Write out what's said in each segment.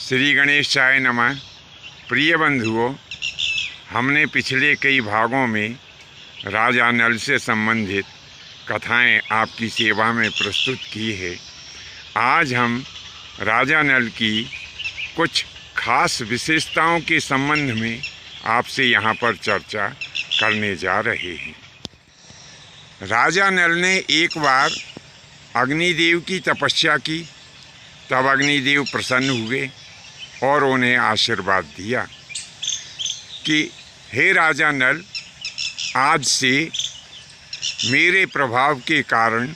श्री गणेशाय नमः। प्रिय बंधुओं, हमने पिछले कई भागों में राजा नल से संबंधित कथाएं आपकी सेवा में प्रस्तुत की है। आज हम राजा नल की कुछ खास विशेषताओं के संबंध में आपसे यहाँ पर चर्चा करने जा रहे हैं। राजा नल ने एक बार अग्निदेव की तपस्या की, तब अग्निदेव प्रसन्न हुए और उन्हें आशीर्वाद दिया कि हे राजा नल, आज से मेरे प्रभाव के कारण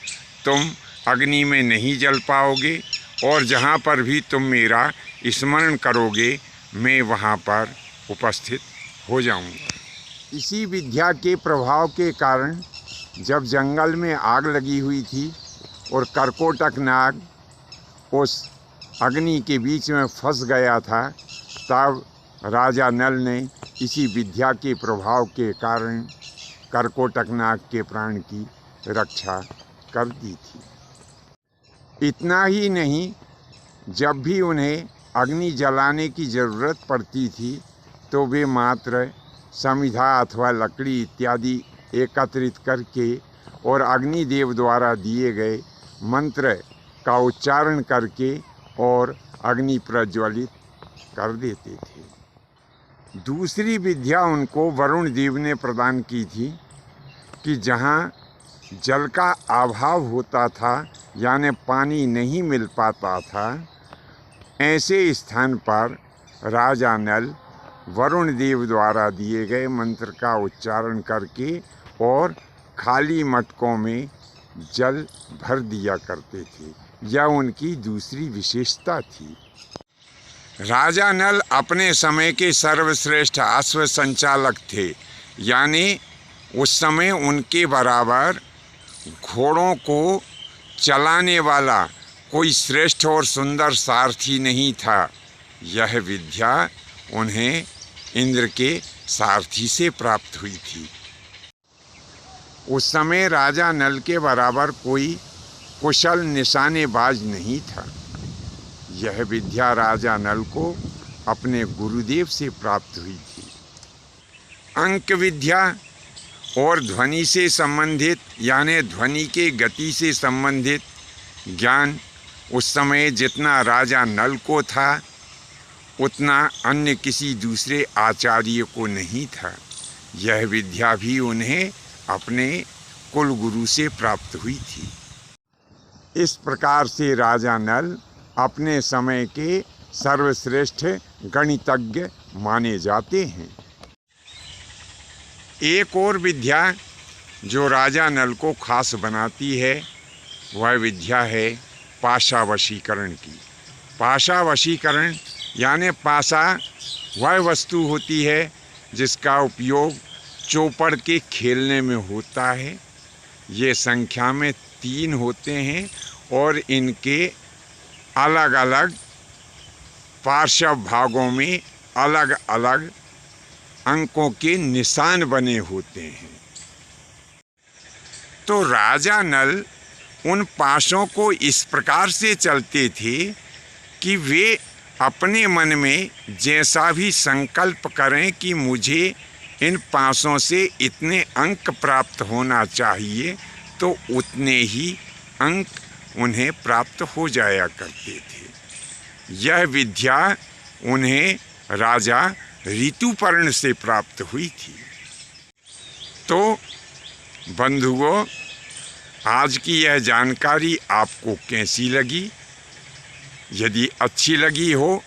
तुम अग्नि में नहीं जल पाओगे और जहाँ पर भी तुम मेरा स्मरण करोगे मैं वहाँ पर उपस्थित हो जाऊँगा। इसी विद्या के प्रभाव के कारण जब जंगल में आग लगी हुई थी और करकोटक नाग उस अग्नि के बीच में फंस गया था, तब राजा नल ने इसी विद्या के प्रभाव के कारण करकोटक नाग के प्राण की रक्षा कर दी थी। इतना ही नहीं, जब भी उन्हें अग्नि जलाने की ज़रूरत पड़ती थी तो वे मात्र समिधा अथवा लकड़ी इत्यादि एकत्रित करके और अग्निदेव द्वारा दिए गए मंत्र का उच्चारण करके और अग्नि प्रज्वलित कर देते थे। दूसरी विद्या उनको वरुण देव ने प्रदान की थी कि जहाँ जल का अभाव होता था, यानी पानी नहीं मिल पाता था, ऐसे स्थान पर राजा नल वरुण देव द्वारा दिए गए मंत्र का उच्चारण करके और खाली मटकों में जल भर दिया करते थे। यह उनकी दूसरी विशेषता थी। राजा नल अपने समय के सर्वश्रेष्ठ अश्व संचालक थे, यानी उस समय उनके बराबर घोड़ों को चलाने वाला कोई श्रेष्ठ और सुंदर सारथी नहीं था। यह विद्या उन्हें इंद्र के सारथी से प्राप्त हुई थी। उस समय राजा नल के बराबर कोई कुशल निशानेबाज नहीं था। यह विद्या राजा नल को अपने गुरुदेव से प्राप्त हुई थी। अंक विद्या और ध्वनि से संबंधित, यानी ध्वनि के गति से संबंधित ज्ञान उस समय जितना राजा नल को था उतना अन्य किसी दूसरे आचार्य को नहीं था। यह विद्या भी उन्हें अपने कुल गुरु से प्राप्त हुई थी। इस प्रकार से राजा नल अपने समय के सर्वश्रेष्ठ गणितज्ञ माने जाते हैं। एक और विद्या जो राजा नल को खास बनाती है वह विद्या है पाशा वशीकरण की। पाशा वशीकरण यानी पाशा वह वस्तु होती है जिसका उपयोग चौपड़ के खेलने में होता है। ये संख्या में 3 होते हैं और इनके अलग अलग पार्श्व भागों में अलग अलग अंकों के निशान बने होते हैं। तो राजा नल उन पाशों को इस प्रकार से चलते थे कि वे अपने मन में जैसा भी संकल्प करें कि मुझे इन पासों से इतने अंक प्राप्त होना चाहिए, तो उतने ही अंक उन्हें प्राप्त हो जाया करते थे। यह विद्या उन्हें राजा ऋतुपर्ण से प्राप्त हुई थी। तो बंधुओं, आज की यह जानकारी आपको कैसी लगी? यदि अच्छी लगी हो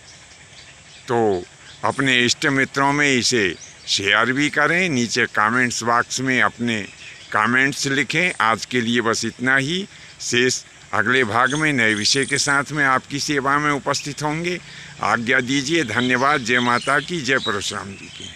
तो अपने इष्ट मित्रों में इसे शेयर भी करें। नीचे कमेंट्स बॉक्स में अपने कमेंट्स लिखें। आज के लिए बस इतना ही। शेष अगले भाग में नए विषय के साथ में आपकी सेवा में उपस्थित होंगे। आज्ञा दीजिए। धन्यवाद। जय माता की, जय परशुराम जी की।